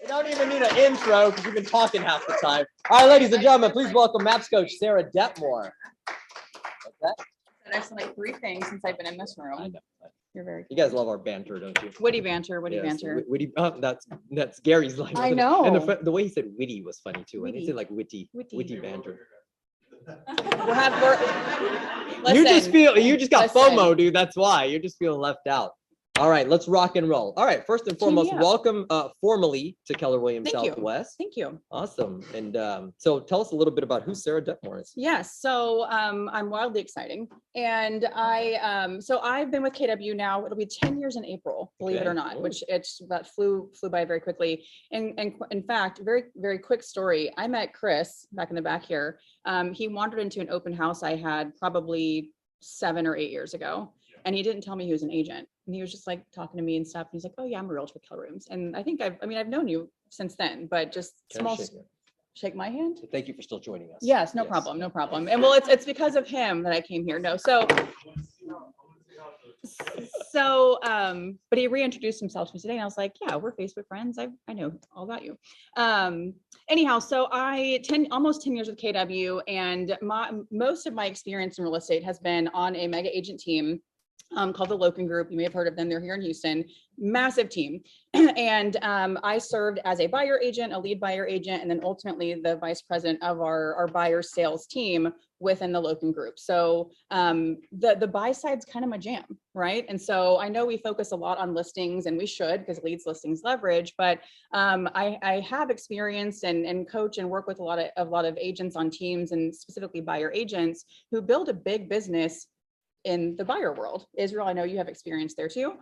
You don't even need an intro because you've been talking half the time. All right, ladies and gentlemen, please welcome MAPS coach Sarah Detmore. Okay. I've said like 3 things since I've been in this room. I know. You're very. You guys love our banter, don't you? Witty banter. Witty Yes, banter. Witty. Oh, that's Gary's line. I know. And the way he said witty was funny too. And he Witty. said like witty banter. Listen, You just got listen. FOMO, dude. That's why you're just feeling left out. All right, let's rock and roll. All right, first and foremost, welcome formally to Keller Williams Southwest. Thank you. Awesome. And so tell us a little bit about who Sarah Detmore is. Yes, so I'm wildly exciting, and I've been with KW now. It'll be 10 years in April, believe it or not, which that flew by very quickly. And in fact, very quick story. I met Chris back in the back here. He wandered into an open house I had probably 7 or 8 years ago. And he didn't tell me he was an agent. And he was just like talking to me and stuff. And he's like, "Oh yeah, I'm a realtor with Keller Williams." And I think I've known you since then, but just shake my hand. Thank you for still joining us. Yes, no problem. And well, it's because of him that I came here. No, but he reintroduced himself to me today, and I was like, "Yeah, we're Facebook friends. I know all about you." Anyhow, so almost 10 years with KW, and most of my experience in real estate has been on a mega agent team called the Loken Group. You may have heard of them. They're here in Houston. Massive team. And I served as a buyer agent, a lead buyer agent, and then ultimately the vice president of our buyer sales team within the Loken Group. So the buy side's kind of my jam, right? And so I know we focus a lot on listings, and we should, because leads, listings, leverage, but I have experience and coach and work with a lot of agents on teams, and specifically buyer agents who build a big business in the buyer world. Israel, I know you have experience there too.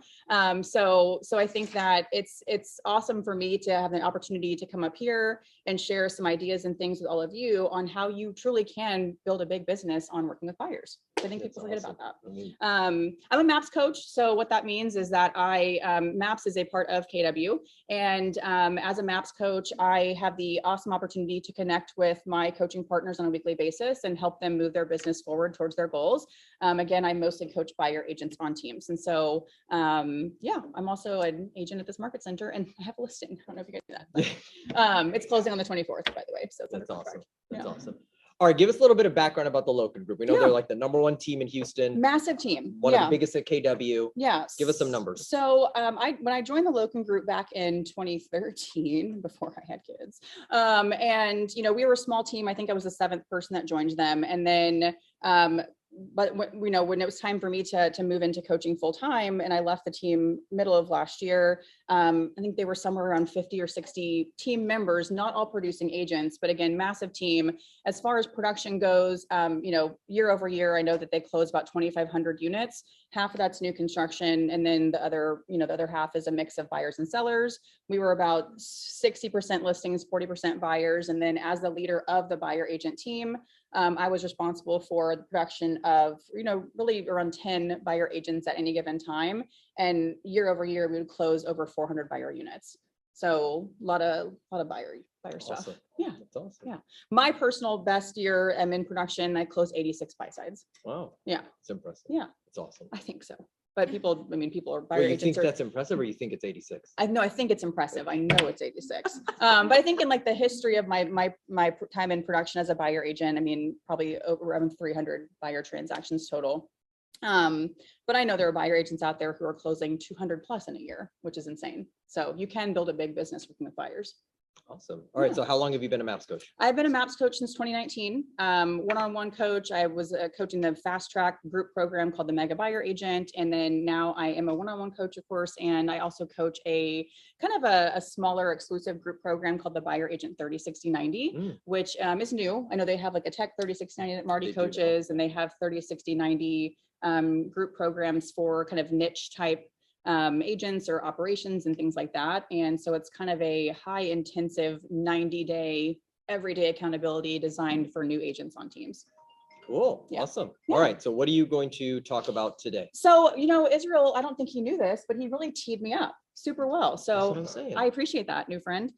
So I think that it's awesome for me to have an opportunity to come up here and share some ideas and things with all of you on how you truly can build a big business on working with buyers. I think people forget about that. I'm a MAPS coach. So what that means is that MAPS is a part of KW. And as a MAPS coach, I have the awesome opportunity to connect with my coaching partners on a weekly basis and help them move their business forward towards their goals. Again, I mostly coach buyer agents on teams. And so, yeah, I'm also an agent at this market center, and I have a listing. I don't know if you guys do that, but it's closing on the 24th, by the way. So that's awesome. That's awesome. All right, give us a little bit of background about the Loken Group. We know they're like the #1 team in Houston. Massive team. One of the biggest at KW. Yeah. Give us some numbers. So when I joined the Loken Group back in 2013, before I had kids, and we were a small team. I think I was the 7th person that joined them. And then but when it was time for me to move into coaching full time, and I left the team middle of last year, I think they were somewhere around 50 or 60 team members, not all producing agents, but again, massive team. As far as production goes, year over year, I know that they close about 2,500 units. Half of that's new construction, and then the other half is a mix of buyers and sellers. We were about 60% listings, 40% buyers, and then as the leader of the buyer agent team, I was responsible for the production of, really around 10 buyer agents at any given time. And year over year, we would close over 400 buyer units. So a lot of buyer stuff. Awesome. Yeah. That's awesome. Yeah. My personal best year in production, I closed 86 buy sides. Wow. Yeah. It's impressive. Yeah. It's awesome. I think so. But people are buyer You agents. think that's impressive, or you think it's 86? I think it's impressive. I know it's 86. But I think in like the history of my time in production as a buyer agent, probably around 300 buyer transactions total. But I know there are buyer agents out there who are closing 200 plus in a year, which is insane. So you can build a big business working with buyers. Awesome. All right. So how long have you been a MAPS coach? I've been a MAPS coach since 2019. One-on-one coach. I was coaching the fast track group program called the Mega Buyer Agent. And then now I am a one-on-one coach, of course. And I also coach a kind of a smaller exclusive group program called the Buyer Agent 30-60-90, which is new. I know they have like a tech 30-60-90 that Marty coaches, and they have 30-60-90 group programs for kind of niche type agents or operations and things like that. And so it's kind of a high intensive 90-day everyday accountability designed for new agents on teams. Cool. Yeah. Awesome. Yeah. All right. So what are you going to talk about today? So, Israel, I don't think he knew this, but he really teed me up super well. So I appreciate that, new friend.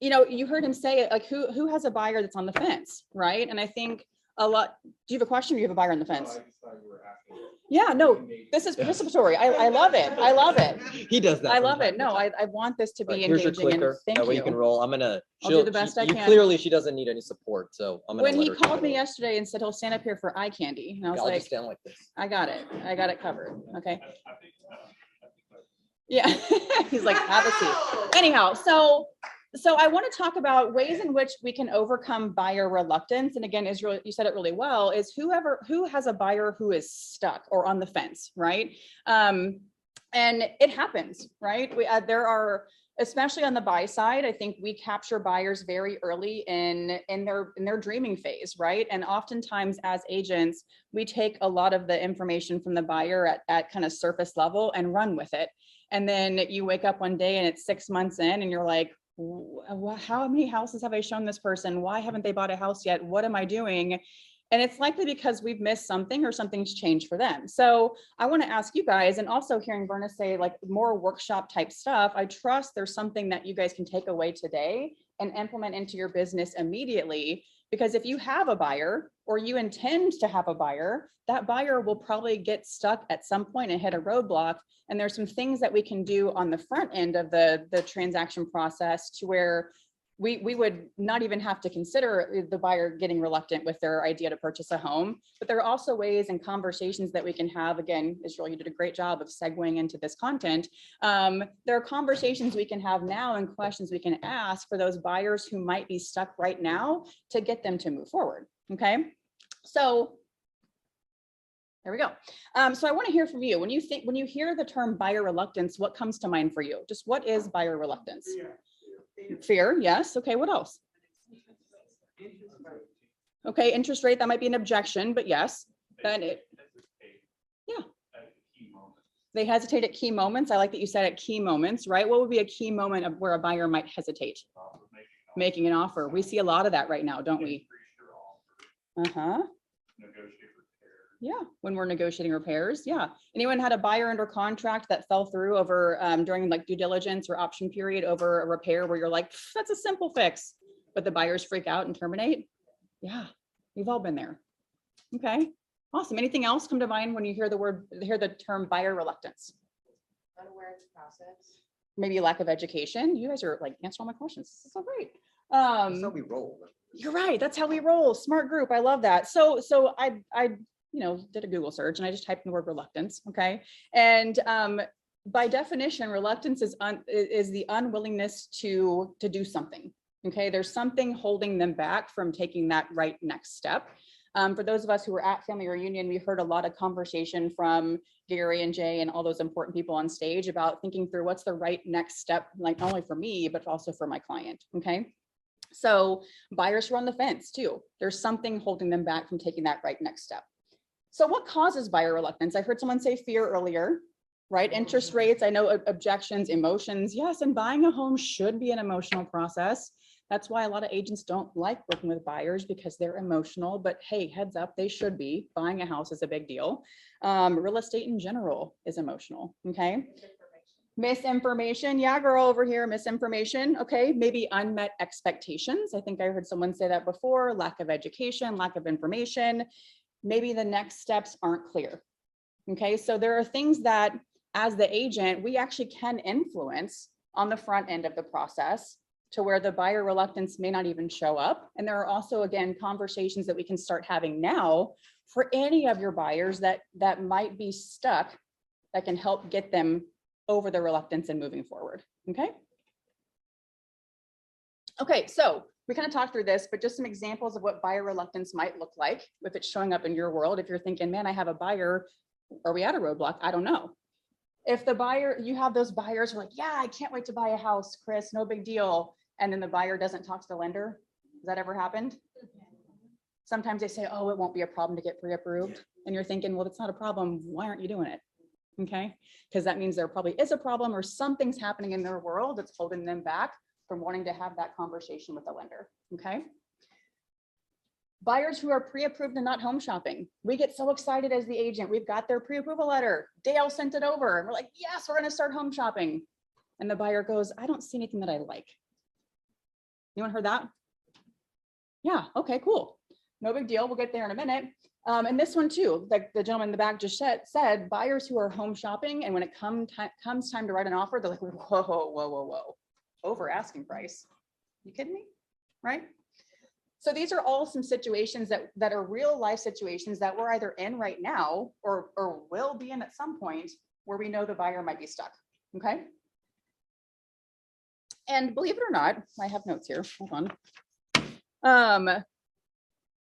You heard him say, like, who has a buyer that's on the fence, right? And I think a lot. Do you have a question, or do you have a buyer on the fence? No, I just thought you were asking. Yeah, no, this is participatory. I love it. I love it. He does that. I love it. No, I want this to be Here's your engaging. And clicker. thank That way you can you. roll. I'm gonna. I'll do the best I You can. clearly, she doesn't need any support, so I'm gonna. When let he her called take me it over. yesterday and said he'll stand up here for eye candy, and I was I'll like, just stand like this. I got it. I got it covered. Okay. Yeah. He's like, have a seat. Anyhow, so I want to talk about ways in which we can overcome buyer reluctance. And again, Israel, you said it really well, is who has a buyer who is stuck or on the fence, right? And it happens, right? There are, especially on the buy side, I think we capture buyers very early in their dreaming phase, right? And oftentimes as agents, we take a lot of the information from the buyer at kind of surface level and run with it. And then you wake up one day and it's 6 months in and you're like, how many houses have I shown this person? Why haven't they bought a house yet? What am I doing? And it's likely because we've missed something or something's changed for them. So I want to ask you guys, and also hearing Berna say like more workshop type stuff, I trust there's something that you guys can take away today and implement into your business immediately. Because if you have a buyer or you intend to have a buyer, that buyer will probably get stuck at some point and hit a roadblock. And there's some things that we can do on the front end of the transaction process to where we would not even have to consider the buyer getting reluctant with their idea to purchase a home. But there are also ways and conversations that we can have. Again, Israel, you did a great job of segueing into this content. There are conversations we can have now and questions we can ask for those buyers who might be stuck right now to get them to move forward. Okay, so there we go. So I want to hear from you. When you hear the term buyer reluctance, what comes to mind for you? Just what is buyer reluctance? Fear, yes. Okay, what else? Okay, interest rate, that might be an objection, but yes. Then yeah. They hesitate at key moments. I like that you said at key moments, right? What would be a key moment of where a buyer might hesitate? Making an offer. We see a lot of that right now, don't we? Uh-huh. Yeah, when we're negotiating repairs. Yeah. Anyone had a buyer under contract that fell through over during like due diligence or option period over a repair where you're like, that's a simple fix, but the buyers freak out and terminate? Yeah, we've all been there. Okay, awesome. Anything else come to mind when you hear the term buyer reluctance? Unaware of the process. Maybe lack of education. You guys are like answering all my questions. This is so great. That's how we roll. You're right. That's how we roll. Smart group. I love that. So I did a Google search and I just typed in the word reluctance. Okay. And by definition, reluctance is the unwillingness to do something. Okay. There's something holding them back from taking that right next step. For those of us who were at family reunion, we heard a lot of conversation from Gary and Jay and all those important people on stage about thinking through what's the right next step, like not only for me, but also for my client. Okay. So buyers who are on the fence too, there's something holding them back from taking that right next step. So what causes buyer reluctance? I heard someone say fear earlier, right? Interest rates, I know objections, emotions. Yes, and buying a home should be an emotional process. That's why a lot of agents don't like working with buyers because they're emotional, but hey, heads up, they should be. Buying a house is a big deal. Real estate in general is emotional, okay? Misinformation, yeah, girl over here, misinformation, okay? Maybe unmet expectations. I think I heard someone say that before, lack of education, lack of information. Maybe the next steps aren't clear. Okay, so there are things that as the agent, we actually can influence on the front end of the process to where the buyer reluctance may not even show up. And there are also, again, conversations that we can start having now for any of your buyers that might be stuck that can help get them over the reluctance and moving forward. Okay. Okay, so we kind of talked through this, but just some examples of what buyer reluctance might look like if it's showing up in your world. If you're thinking, man, I have a buyer, are we at a roadblock? I don't know. If the buyer, you have those buyers who are like, yeah, I can't wait to buy a house, Chris, no big deal. And then the buyer doesn't talk to the lender. Has that ever happened? Sometimes they say, oh, it won't be a problem to get pre-approved. And you're thinking, well, it's not a problem. Why aren't you doing it? Okay, because that means there probably is a problem or something's happening in their world that's holding them back from wanting to have that conversation with the lender. Okay. Buyers who are pre-approved and not home shopping. We get so excited as the agent. We've got their pre-approval letter. Dale sent it over. And we're like, yes, we're going to start home shopping. And the buyer goes, I don't see anything that I like. Anyone heard that? Yeah. Okay, cool. No big deal. We'll get there in a minute. And this one too, like the gentleman in the back just said, buyers who are home shopping, and when it comes time to write an offer, they're like, whoa, over asking price. You kidding me? Right? So these are all some situations that are real life situations that we're either in right now or will be in at some point where we know the buyer might be stuck. Okay. And believe it or not, I have notes here. Hold on.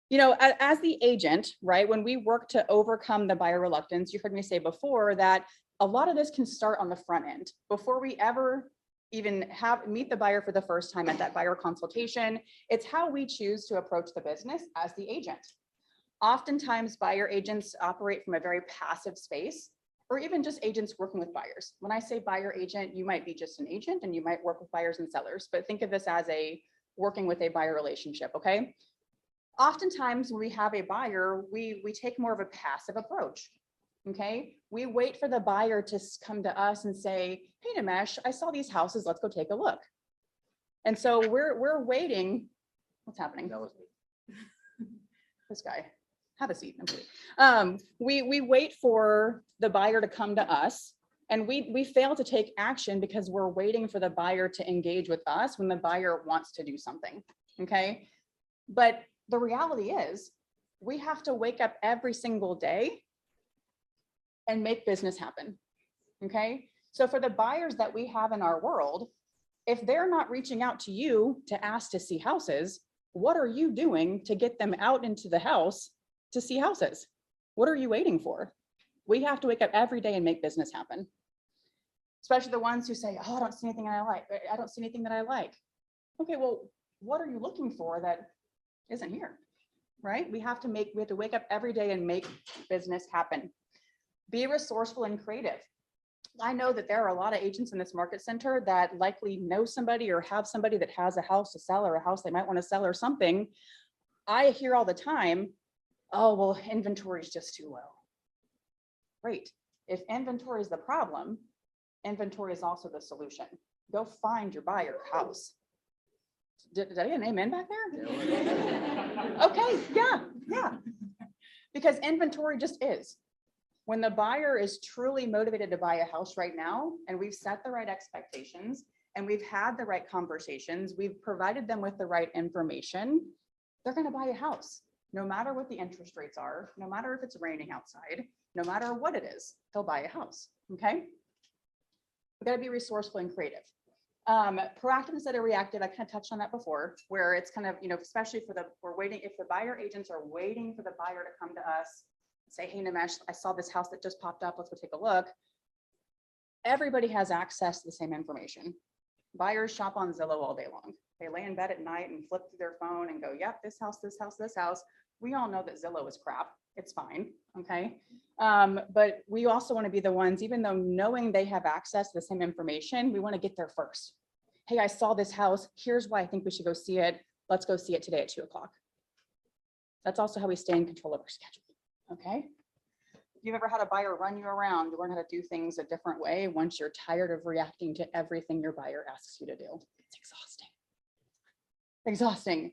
You know, as the agent, right, when we work to overcome the buyer reluctance, you heard me say before that a lot of this can start on the front end before we ever even meet the buyer for the first time at that buyer consultation. It's how we choose to approach the business as the agent. Oftentimes, buyer agents operate from a very passive space, or even just agents working with buyers. When I say buyer agent, you might be just an agent and you might work with buyers and sellers, but think of this as working with a buyer relationship, okay? Oftentimes when we have a buyer, we take more of a passive approach, okay? We wait for the buyer to come to us and say, hey, Nimesh, I saw these houses, let's go take a look. And so we're waiting. What's happening? That was me. This guy, have a seat. I'm kidding. We wait for the buyer to come to us, and we fail to take action because we're waiting for the buyer to engage with us when the buyer wants to do something, okay? But the reality is we have to wake up every single day and make business happen, okay? So for the buyers that we have in our world, if they're not reaching out to you to ask to see houses, what are you doing to get them out into the house to see houses? What are you waiting for? We have to wake up every day and make business happen. Especially the ones who say, oh, I don't see anything I like. I don't see anything that I like. Okay, well, what are you looking for that isn't here, right? We have to wake up every day and make business happen. Be resourceful and creative. I know that there are a lot of agents in this market center that likely know somebody or have somebody that has a house to sell or a house they might want to sell or something. I hear all the time, oh, well, inventory is just too low. Great. If inventory is the problem, inventory is also the solution. Go find your buyer house. Did I get an amen back there? Okay, yeah. Because inventory just is. When the buyer is truly motivated to buy a house right now, and we've set the right expectations, and we've had the right conversations, we've provided them with the right information, they're going to buy a house. No matter what the interest rates are, no matter if it's raining outside, no matter what it is, they'll buy a house, okay? We've got to be resourceful and creative. Proactive instead of reactive, I kind of touched on that before, where it's kind of, you know, especially we're waiting, if the buyer agents are waiting for the buyer to come to us, say, hey, Nimesh, I saw this house that just popped up, let's go take a look. Everybody has access to the same information. Buyers shop on Zillow all day long. They lay in bed at night and flip through their phone and go, yep, this house, this house, this house. We all know that Zillow is crap. It's fine, okay? But we also want to be the ones, even though knowing they have access to the same information, we want to get there first. Hey, I saw this house. Here's why I think we should go see it. Let's go see it today at 2 o'clock. That's also how we stay in control of our schedule, okay? If you've ever had a buyer run you around, learn how to do things a different way once you're tired of reacting to everything your buyer asks you to do. It's exhausting. Exhausting.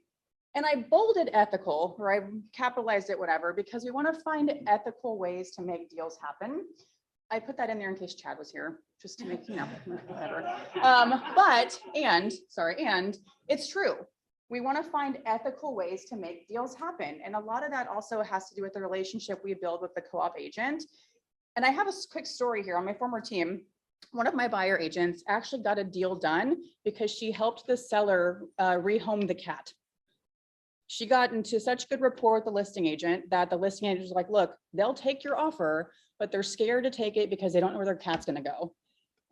And I bolded ethical, or I capitalized it, whatever, because we want to find ethical ways to make deals happen. I put that in there in case Chad was here, just to make, you know, whatever. And it's true. We want to find ethical ways to make deals happen. And a lot of that also has to do with the relationship we build with the co-op agent. And I have a quick story here on my former team. One of my buyer agents actually got a deal done because she helped the seller rehome the cat. She got into such good rapport with the listing agent that the listing agent was like, look, they'll take your offer, but they're scared to take it because they don't know where their cat's going to go.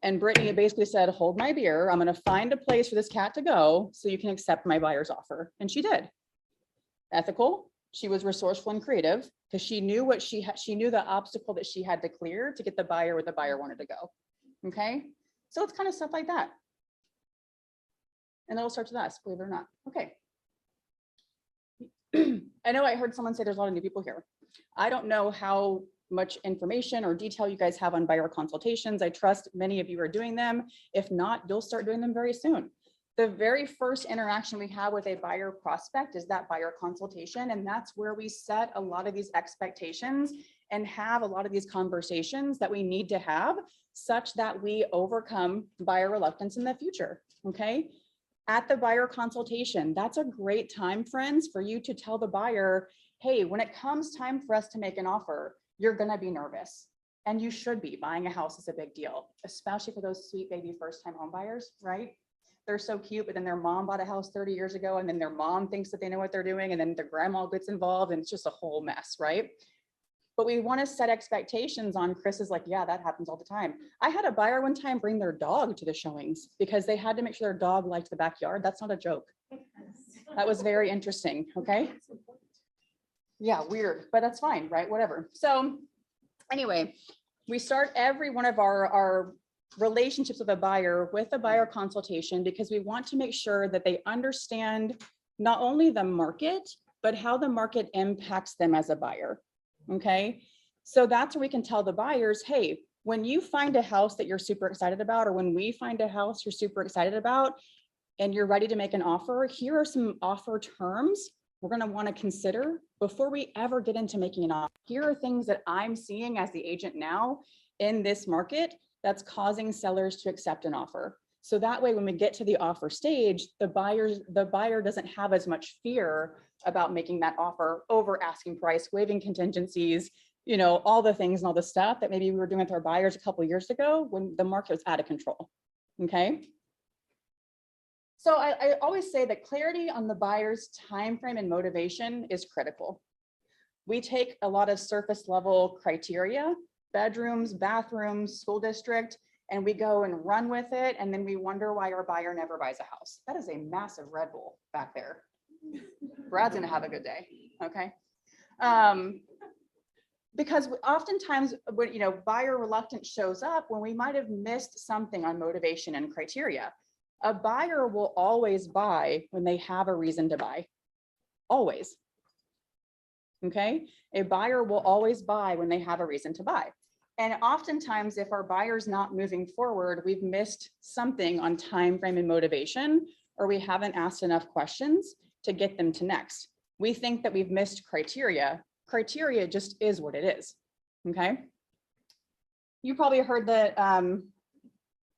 And Brittany basically said, hold my beer. I'm going to find a place for this cat to go so you can accept my buyer's offer. And she did. Ethical. She was resourceful and creative because she knew what she knew the obstacle that she had to clear to get the buyer where the buyer wanted to go. Okay. So it's kind of stuff like that. And it'll start with us, believe it or not. Okay. I know I heard someone say there's a lot of new people here. I don't know how much information or detail you guys have on buyer consultations. I trust many of you are doing them. If not, you'll start doing them very soon. The very first interaction we have with a buyer prospect is that buyer consultation. And that's where we set a lot of these expectations and have a lot of these conversations that we need to have such that we overcome buyer reluctance in the future, okay? At the buyer consultation, that's a great time, friends, for you to tell the buyer, hey, when it comes time for us to make an offer, you're gonna be nervous. And you should be. Buying a house is a big deal, especially for those sweet baby first-time home buyers, right? They're so cute, but then their mom bought a house 30 years ago, and then their mom thinks that they know what they're doing, and then their grandma gets involved, and it's just a whole mess, right? But we want to set expectations on. Chris is like, yeah, that happens all the time. I had a buyer one time bring their dog to the showings because they had to make sure their dog liked the backyard. That's not a joke. That was very interesting, okay? Yeah, weird, but that's fine, right? Whatever. So anyway, we start every one of our relationships with a buyer with a buyer consultation because we want to make sure that they understand not only the market, but how the market impacts them as a buyer. Okay. So that's where we can tell the buyers, hey, when you find a house that you're super excited about, or when we find a house you're super excited about, and you're ready to make an offer, here are some offer terms we're going to want to consider before we ever get into making an offer. Here are things that I'm seeing as the agent now in this market that's causing sellers to accept an offer. So that way, when we get to the offer stage, the buyer doesn't have as much fear about making that offer, over asking price, waiving contingencies, you know, all the things and all the stuff that maybe we were doing with our buyers a couple of years ago when the market was out of control. Okay. So I always say that clarity on the buyer's time frame and motivation is critical. We take a lot of surface level criteria, bedrooms, bathrooms, school district, and we go and run with it. And then we wonder why our buyer never buys a house. That is a massive Red Bull back there. Brad's gonna have a good day, okay? Because oftentimes when, you know, buyer reluctance shows up when we might've missed something on motivation and criteria. A buyer will always buy when they have a reason to buy, always. Okay, a buyer will always buy when they have a reason to buy. And oftentimes, if our buyer's not moving forward, we've missed something on time frame and motivation, or we haven't asked enough questions to get them to next. We think that we've missed criteria. Criteria just is what it is. Okay. You probably heard that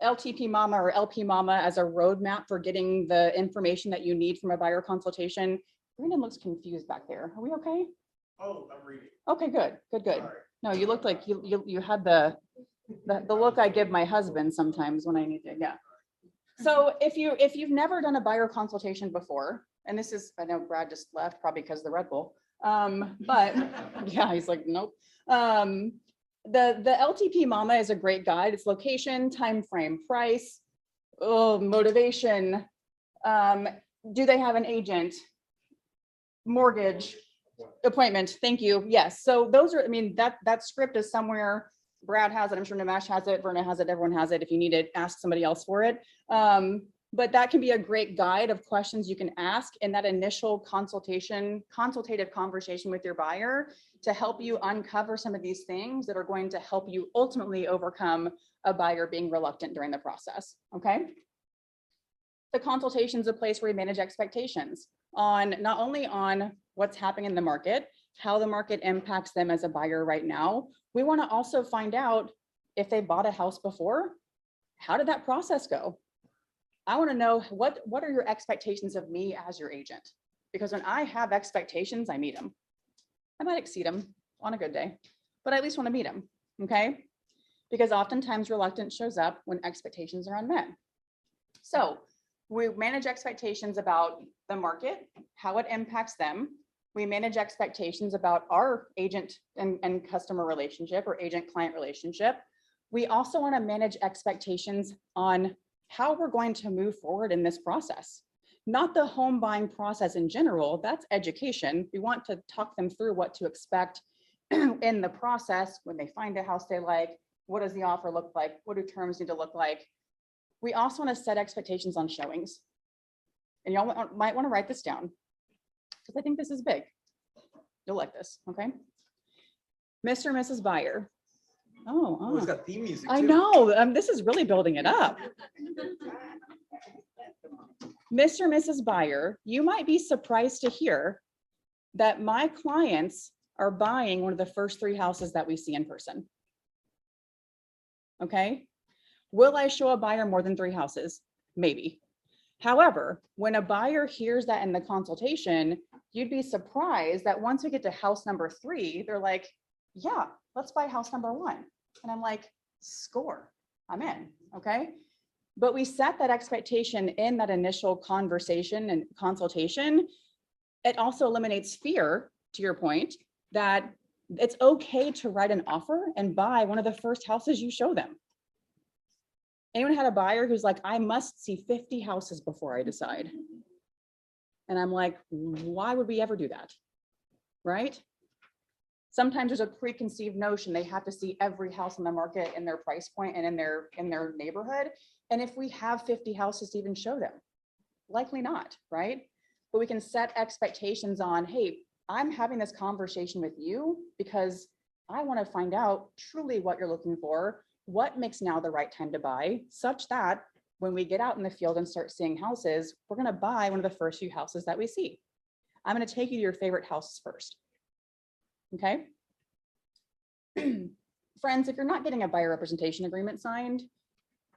LTP Mama or LP Mama as a roadmap for getting the information that you need from a buyer consultation. Brandon looks confused back there. Are we okay? Oh, I'm reading. Okay, good, good, good. Sorry. No, you looked like you had the look I give my husband sometimes when I need to, yeah. So if you've never done a buyer consultation before, and this is, I know Brad just left probably because of the Red Bull, but yeah, he's like, nope. The LTP Mama is a great guide. It's location, time frame, price, motivation. Do they have an agent? Mortgage, appointment. Thank you. Yes. So those are, I mean, that script is somewhere. Brad has it. I'm sure Nimesh has it. Verna has it. Everyone has it. If you need it, ask somebody else for it. But that can be a great guide of questions you can ask in that initial consultative conversation with your buyer to help you uncover some of these things that are going to help you ultimately overcome a buyer being reluctant during the process. Okay. The consultation is a place where we manage expectations on not only on what's happening in the market, how the market impacts them as a buyer right now. We want to also find out if they bought a house before, how did that process go? I want to know what are your expectations of me as your agent? Because when I have expectations, I meet them. I might exceed them on a good day, but I at least want to meet them, okay? Because oftentimes reluctance shows up when expectations are unmet. So we manage expectations about the market, how it impacts them. We manage expectations about our agent and customer relationship or agent-client relationship. We also want to manage expectations on how we're going to move forward in this process. Not the home buying process in general, that's education. We want to talk them through what to expect in the process when they find a house they like. What does the offer look like? What do terms need to look like? We also want to set expectations on showings. And y'all might want to write this down because I think this is big. You'll like this, okay? Mr. and Mrs. Buyer. Oh, It's got theme music I too. know. This is really building it up. Mr. and Mrs. Buyer, you might be surprised to hear that my clients are buying one of the first 3 houses that we see in person. Okay. Will I show a buyer more than 3 houses? Maybe. However, when a buyer hears that in the consultation, you'd be surprised that once we get to house number 3, they're like, yeah, let's buy house number 1. And I'm like, score, I'm in. Okay. But we set that expectation in that initial conversation and consultation. It also eliminates fear, to your point, that it's okay to write an offer and buy one of the first houses you show them. Anyone had a buyer who's like, I must see 50 houses before I decide. And I'm like, why would we ever do that? Right? Sometimes there's a preconceived notion they have to see every house on the market in their price point and in their neighborhood. And if we have 50 houses to even show them, likely not, right? But we can set expectations on, hey, I'm having this conversation with you because I want to find out truly what you're looking for, what makes now the right time to buy, such that when we get out in the field and start seeing houses, we're going to buy one of the first few houses that we see. I'm going to take you to your favorite houses first. Okay. Friends, if you're not getting a buyer representation agreement signed,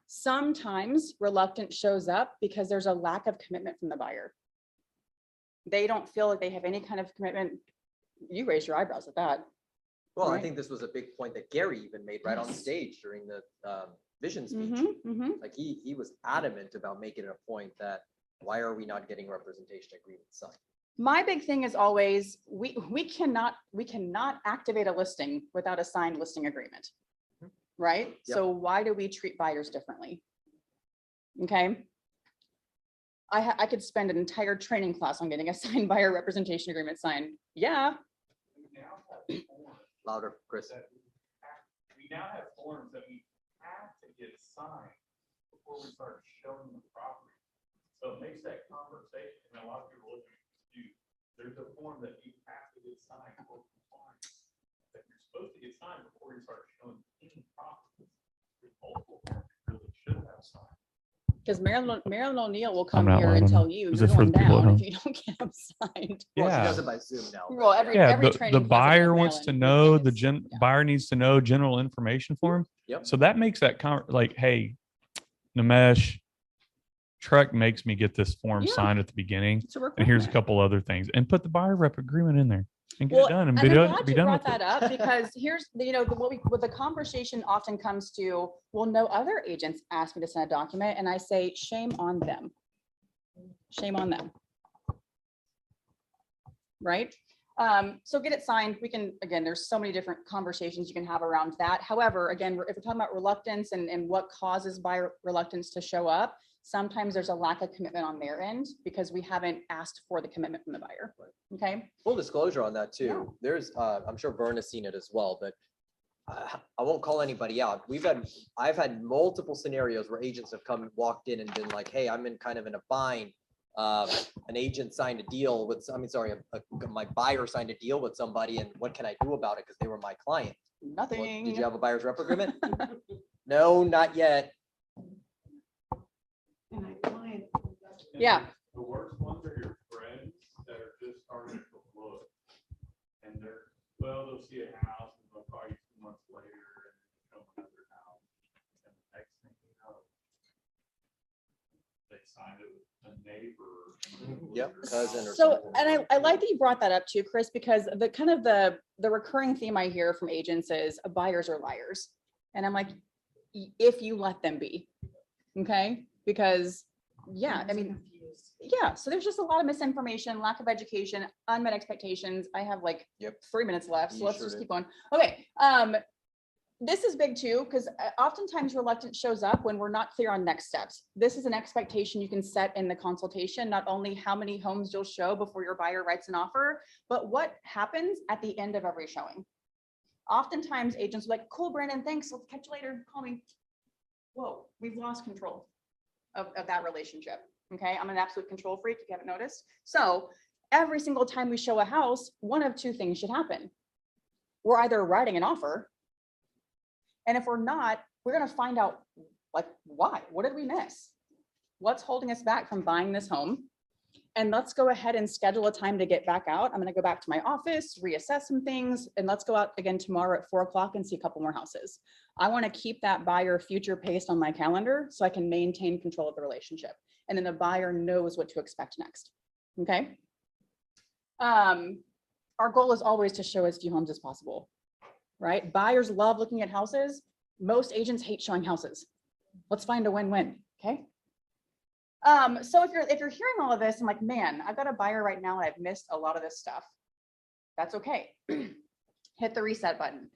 sometimes reluctance shows up because there's a lack of commitment from the buyer. They don't feel like they have any kind of commitment. You raised your eyebrows at that. Well, Right. I think this was a big point that Gary even made right on stage during the vision speech. Like he was adamant about making it a point that why are we not getting representation agreements signed? My big thing is always we cannot activate a listing without a signed listing agreement, right? Yep. So why do we treat buyers differently? Okay. I could spend an entire training class on getting a signed buyer representation agreement signed. Yeah. Louder, Chris. We now have forms that we have to get signed before we start showing the property. So it makes that conversation, and a lot of people look at you, there's a form that you have to get signed for compliance. That you're supposed to get signed before you start showing any properties. There's multiple forms you really should have signed. Because Marilyn O'Neill will come not here loud and enough. tell you Is you're it for going the people at down home? if you don't get them signed. Well, she Yeah. does it by Zoom now. but Well, every Yeah, training the class buyer with wants to Marilyn know, the is- yeah. buyer needs to know general information form. Yep. So that makes that like, hey, Nimesh, Trek makes me get this form Yeah. signed at the beginning. It's a And here's a requirement. couple other things, and put the buyer rep agreement in there and get Well, it done and and be I'm done, glad be you done brought with it. that up because here's what the conversation often comes to. Well, no other agents ask me to send a document, and I say, shame on them. Shame on them. Right? So get it signed. We can, again, there's so many different conversations you can have around that. However, again, if we're talking about reluctance and what causes buyer reluctance to show up, sometimes there's a lack of commitment on their end because we haven't asked for the commitment from the buyer. Okay. Full disclosure on that too. There's, I'm sure Vern has seen it as well, but I won't call anybody out. I've had multiple scenarios where agents have come and walked in and been like, hey, I'm in kind of in a bind. An agent signed a deal with, my buyer signed a deal with somebody, and what can I do about it? Because they were my client. Well, Nothing. did you have a buyer's rep agreement? No, not yet. Yeah. The worst ones are your friends that are just starting to look. And they'll see a house and they'll call you 2 months later and show another house. And the next thing you know, they signed it with a neighbor. Yep, cousin or So, something. and I like that you brought that up too, Chris, because the kind of the recurring theme I hear from agents is buyers are liars. And I'm like, if you let them be, okay? Because yeah, I mean, yeah, so there's just a lot of misinformation, lack of education, unmet expectations. I have like 3 minutes left, so You let's sure just do. keep going. Okay, this is big too, because oftentimes reluctance shows up when we're not clear on next steps. This is an expectation you can set in the consultation, not only how many homes you'll show before your buyer writes an offer, but what happens at the end of every showing. Oftentimes agents are like, cool, Brandon, thanks, we'll catch you later, call me. Whoa, we've lost control of that relationship. Okay, I'm an absolute control freak, if you haven't noticed. So every single time we show a house, one of 2 things should happen. We're either writing an offer, and if we're not, we're gonna find out like why, what did we miss? What's holding us back from buying this home? And let's go ahead and schedule a time to get back out. I'm gonna go back to my office, reassess some things, and let's go out again tomorrow at 4 o'clock and see a couple more houses. I wanna keep that buyer future paced on my calendar so I can maintain control of the relationship. And then the buyer knows what to expect next, okay? Our goal is always to show as few homes as possible, right? Buyers love looking at houses. Most agents hate showing houses. Let's find a win-win, okay? So if you're hearing all of this, I'm like, man, I've got a buyer right now and I've missed a lot of this stuff. That's okay. Hit the reset button.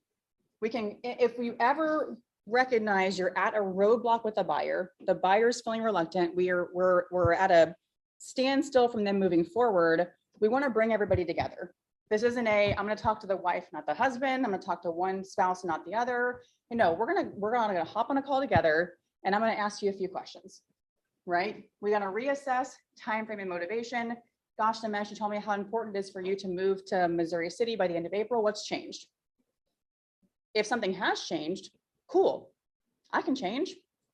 We can, if we ever recognize you're at a roadblock with a buyer, the buyer's feeling reluctant, we're at a standstill from them moving forward, we want to bring everybody together. This isn't I'm going to talk to the wife, not the husband. I'm going to talk to one spouse, not the other. You know, we're gonna hop on a call together and I'm going to ask you a few questions. Right? We're going to reassess time frame and motivation. Gosh, Namesh, you told me how important it is for you to move to Missouri City by the end of April. What's changed? If something has changed, cool. I can change.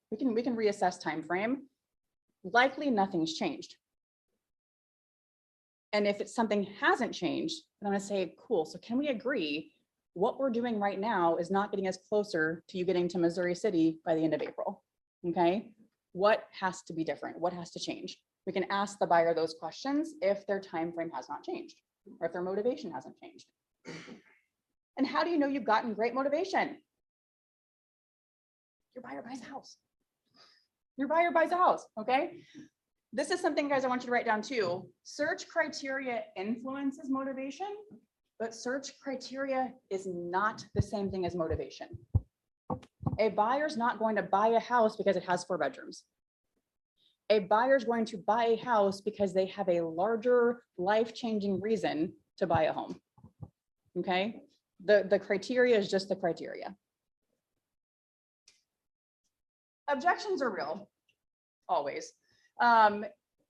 We can reassess time frame. Likely nothing's changed. And if it's something hasn't changed, then I'm going to say, cool. So can we agree what we're doing right now is not getting us closer to you getting to Missouri City by the end of April? Okay. What has to be different? What has to change? We can ask the buyer those questions if their time frame has not changed or if their motivation hasn't changed. And how do you know you've gotten great motivation? Your buyer buys a house. Your buyer buys a house, okay? This is something, guys, I want you to write down too. Search criteria influences motivation, but search criteria is not the same thing as motivation. A buyer's not going to buy a house because it has 4 bedrooms. A buyer's going to buy a house because they have a larger life-changing reason to buy a home. Okay? The criteria is just the criteria. Objections are real, always. And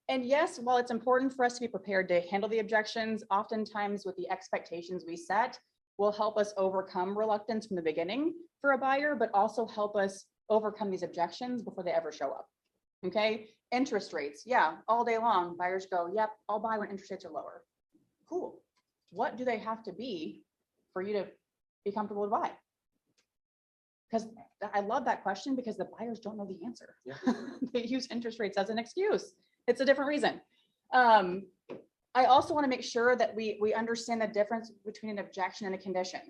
yes, while it's important for us to be prepared to handle the objections, oftentimes with the expectations we set will help us overcome reluctance from the beginning for a buyer, but also help us overcome these objections before they ever show up. Okay, interest rates, yeah, all day long, buyers go, yep, I'll buy when interest rates are lower. Cool. What do they have to be for you to be comfortable to buy? Because I love that question because the buyers don't know the answer. Yeah. They use interest rates as an excuse. It's a different reason. I also want to make sure that we understand the difference between an objection and a condition.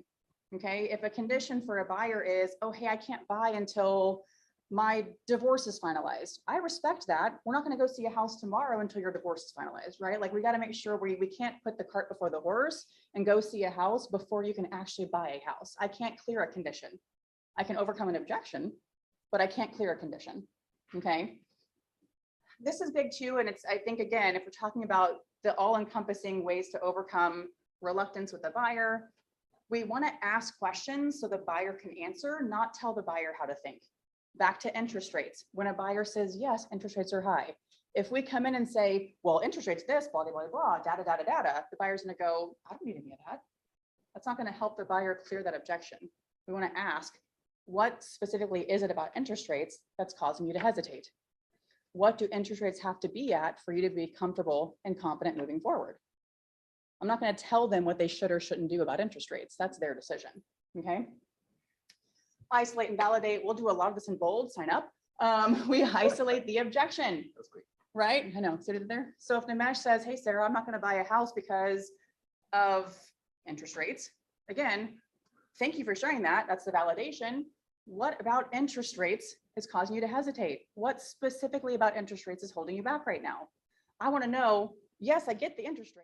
Okay, if a condition for a buyer is, oh, hey, I can't buy until my divorce is finalized. I respect that. We're not going to go see a house tomorrow until your divorce is finalized, right? Like we got to make sure we can't put the cart before the horse and go see a house before you can actually buy a house. I can't clear a condition. I can overcome an objection, but I can't clear a condition. Okay. This is big too. And it's, I think, again, if we're talking about the all-encompassing ways to overcome reluctance with the buyer, we want to ask questions so the buyer can answer, not tell the buyer how to think. Back to interest rates. When a buyer says, yes, interest rates are high. If we come in and say, well, interest rates this, blah, blah, blah, blah, data, data, data, the buyer's going to go, I don't need any of that. That's not going to help the buyer clear that objection. We want to ask, what specifically is it about interest rates that's causing you to hesitate? What do interest rates have to be at for you to be comfortable and confident moving forward? I'm not going to tell them what they should or shouldn't do about interest rates. That's their decision. Okay. Isolate and validate. We'll do a lot of this in bold. Sign up. We isolate the objection. That's great. Right? I know. So there. So if Nimesh says, hey, Sarah, I'm not going to buy a house because of interest rates. Again, thank you for sharing that. That's the validation. What about interest rates is causing you to hesitate? What specifically about interest rates is holding you back right now? I want to know, yes, I get the interest rate.